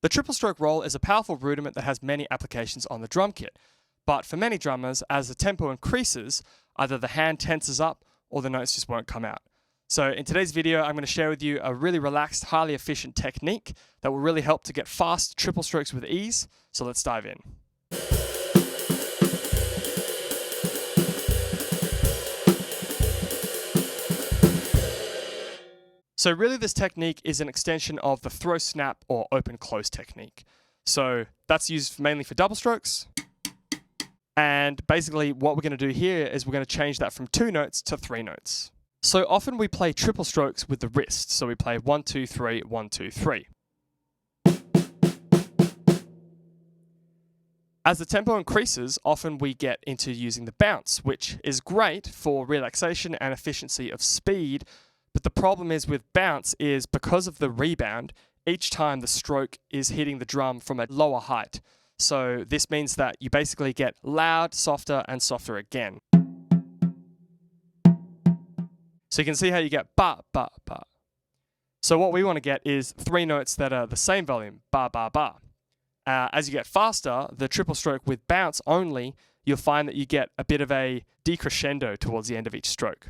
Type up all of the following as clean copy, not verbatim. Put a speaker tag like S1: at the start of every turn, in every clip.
S1: The triple stroke roll is a powerful rudiment that has many applications on the drum kit. But for many drummers, as the tempo increases, either the hand tenses up or the notes just won't come out. So in today's video, I'm going to share with you a really relaxed, highly efficient technique that will really help to get fast triple strokes with ease. So let's dive in. So really this technique is an extension of the throw snap or open close technique. So that's used mainly for double strokes. And basically what we're going to do here is we're going to change that from 2 notes to 3 notes. So often we play triple strokes with the wrist. So we play 1, 2, 3, 1, 2, 3. As the tempo increases, often we get into using the bounce, which is great for relaxation and efficiency of speed. But the problem is with bounce is because of the rebound, each time the stroke is hitting the drum from a lower height. So this means that you basically get loud, softer, and softer again. So you can see how you get ba, ba, ba. So what we want to get is 3 notes that are the same volume, ba, ba, ba. As you get faster, the triple stroke with bounce only, you'll find that you get a bit of a decrescendo towards the end of each stroke.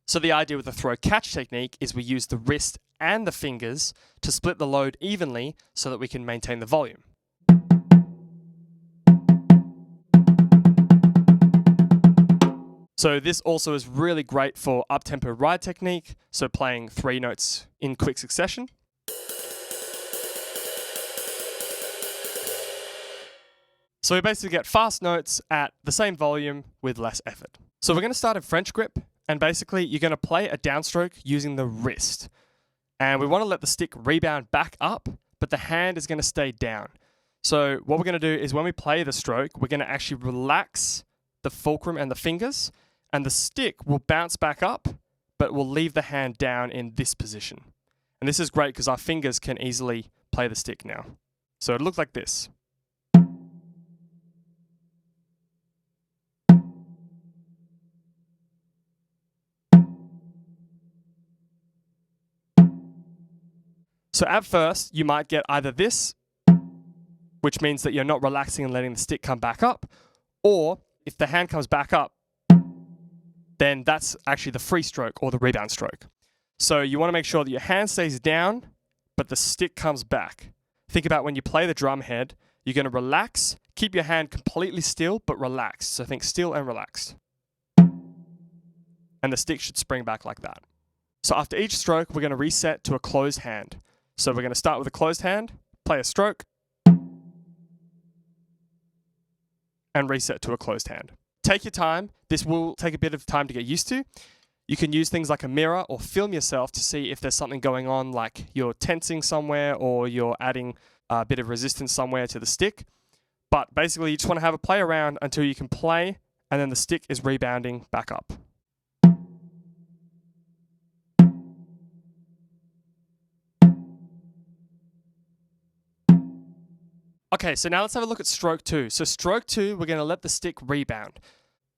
S1: So the idea with the throw catch technique is we use the wrist and the fingers to split the load evenly so that we can maintain the volume. So this also is really great for up-tempo ride technique, so playing 3 notes in quick succession. So we basically get fast notes at the same volume with less effort. So we're going to start in French grip, and basically you're going to play a downstroke using the wrist. And we want to let the stick rebound back up, but the hand is going to stay down. So what we're going to do is when we play the stroke, we're going to actually relax the fulcrum and the fingers, and the stick will bounce back up, but we'll leave the hand down in this position. And this is great because our fingers can easily play the stick now. So it looks like this. So at first, you might get either this, which means that you're not relaxing and letting the stick come back up, or if the hand comes back up, then that's actually the free stroke or the rebound stroke. So you want to make sure that your hand stays down, but the stick comes back. Think about when you play the drum head, you're going to relax, keep your hand completely still, but relaxed. So think still and relaxed. And the stick should spring back like that. So after each stroke, we're going to reset to a closed hand. So we're going to start with a closed hand, play a stroke, and reset to a closed hand. Take your time. This will take a bit of time to get used to. You can use things like a mirror or film yourself to see if there's something going on, like you're tensing somewhere or you're adding a bit of resistance somewhere to the stick. But basically, you just want to have a play around until you can play, and then the stick is rebounding back up. Okay, so now let's have a look at stroke 2. So stroke 2, we're going to let the stick rebound.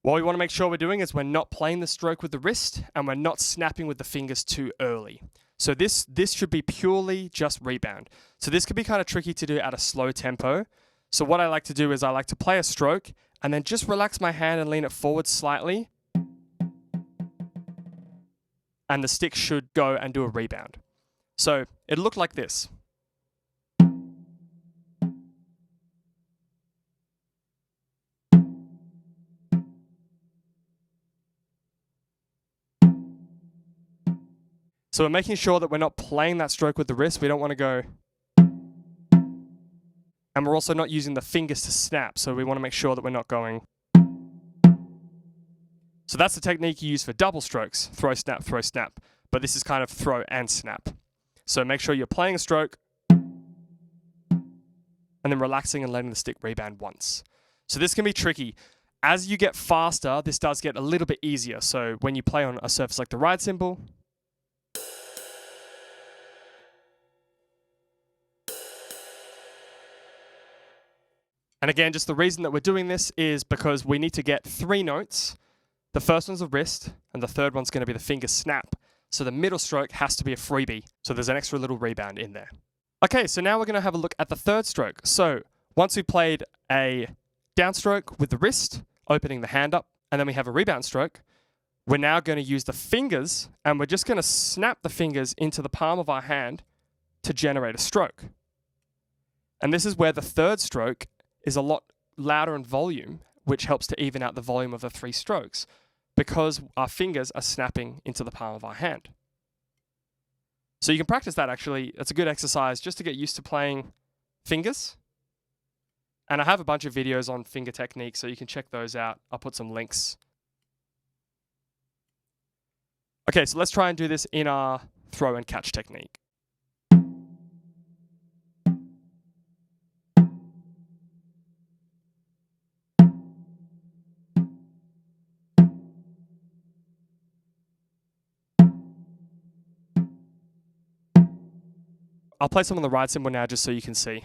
S1: What we want to make sure we're doing is we're not playing the stroke with the wrist and we're not snapping with the fingers too early. So this should be purely just rebound. So this can be kind of tricky to do at a slow tempo. So what I like to do is I like to play a stroke and then just relax my hand and lean it forward slightly. And the stick should go and do a rebound. So it looked like this. So we're making sure that we're not playing that stroke with the wrist. We don't want to go. And we're also not using the fingers to snap. So we want to make sure that we're not going. So that's the technique you use for double strokes. Throw, snap, throw, snap. But this is kind of throw and snap. So make sure you're playing a stroke and then relaxing and letting the stick rebound once. So this can be tricky. As you get faster, this does get a little bit easier. So when you play on a surface like the ride cymbal, and again, just the reason that we're doing this is because we need to get 3 notes. The first one's the wrist, and the third one's going to be the finger snap. So the middle stroke has to be a freebie. So there's an extra little rebound in there. Okay, so now we're going to have a look at the third stroke. So once we played a downstroke with the wrist, opening the hand up, and then we have a rebound stroke, we're now going to use the fingers, and we're just going to snap the fingers into the palm of our hand to generate a stroke. And this is where the third stroke is a lot louder in volume, which helps to even out the volume of the 3 strokes, because our fingers are snapping into the palm of our hand. So you can practice that actually. It's a good exercise just to get used to playing fingers. And I have a bunch of videos on finger techniques, so you can check those out. I'll put some links. Okay, so let's try and do this in our throw and catch technique. I'll play some on the right cymbal now just so you can see.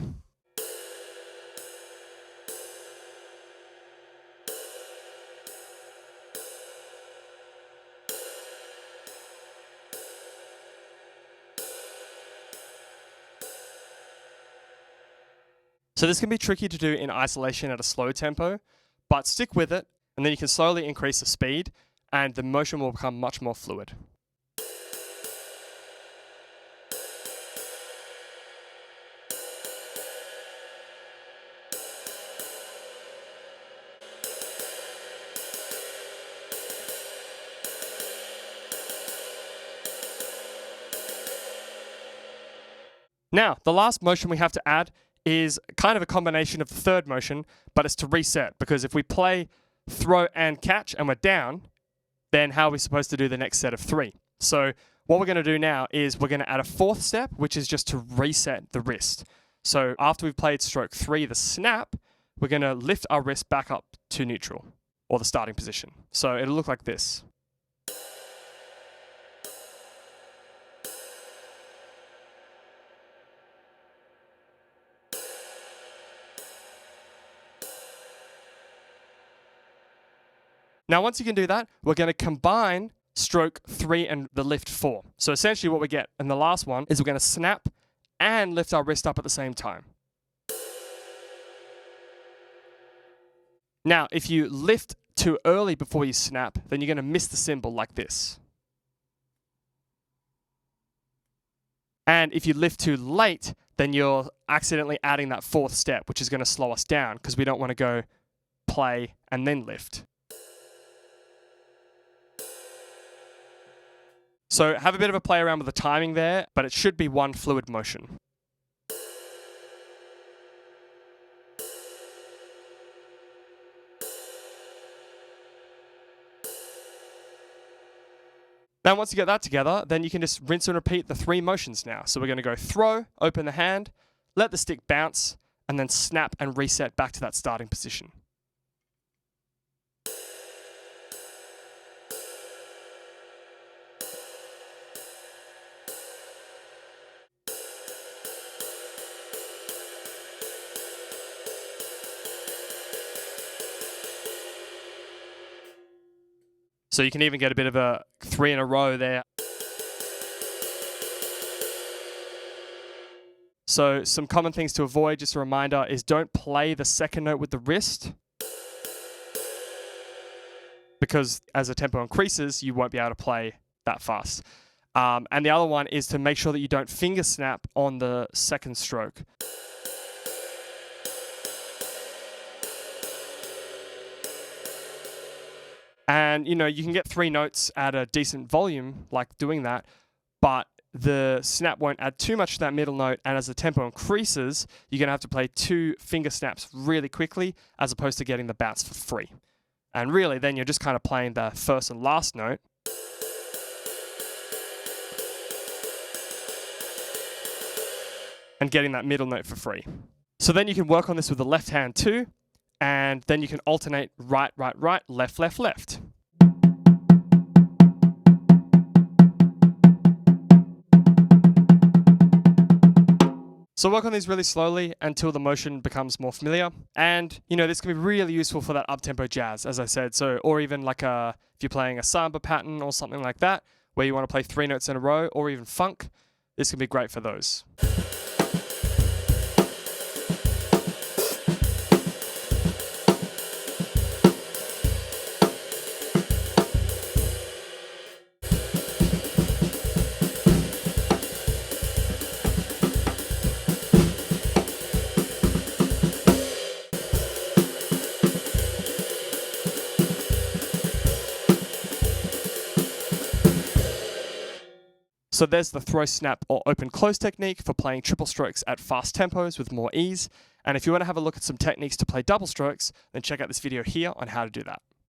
S1: So this can be tricky to do in isolation at a slow tempo, but stick with it, and then you can slowly increase the speed, and the motion will become much more fluid. Now, the last motion we have to add is kind of a combination of the third motion, but it's to reset, because if we play throw and catch and we're down, then how are we supposed to do the next set of 3? So what we're going to do now is we're going to add a 4th step, which is just to reset the wrist. So after we've played stroke 3, the snap, we're going to lift our wrist back up to neutral, or the starting position. So it'll look like this. Now, once you can do that, we're going to combine stroke 3 and the lift 4. So essentially what we get in the last one is we're going to snap and lift our wrist up at the same time. Now, if you lift too early before you snap, then you're going to miss the cymbal like this. And if you lift too late, then you're accidentally adding that 4th step, which is going to slow us down because we don't want to go play and then lift. So have a bit of a play around with the timing there, but it should be one fluid motion. Now once you get that together, then you can just rinse and repeat the 3 motions now. So we're going to go throw, open the hand, let the stick bounce, and then snap and reset back to that starting position. So you can even get a bit of a 3 in a row there. So some common things to avoid, just a reminder, is don't play the second note with the wrist, because as the tempo increases, you won't be able to play that fast. And the other one is to make sure that you don't finger snap on the second stroke. And, you know, you can get 3 notes at a decent volume, like doing that, but the snap won't add too much to that middle note, and as the tempo increases, you're going to have to play 2 finger snaps really quickly, as opposed to getting the bounce for free. And really, then you're just kind of playing the first and last note. And getting that middle note for free. So then you can work on this with the left hand too, and then you can alternate right, right, right, left, left, left. So work on these really slowly until the motion becomes more familiar. And, you know, this can be really useful for that up-tempo jazz, as I said. So, or even like if you're playing a Samba pattern or something like that, where you want to play 3 notes in a row, or even funk. This can be great for those. So there's the throw, snap, or open close technique for playing triple strokes at fast tempos with more ease. And if you want to have a look at some techniques to play double strokes, then check out this video here on how to do that.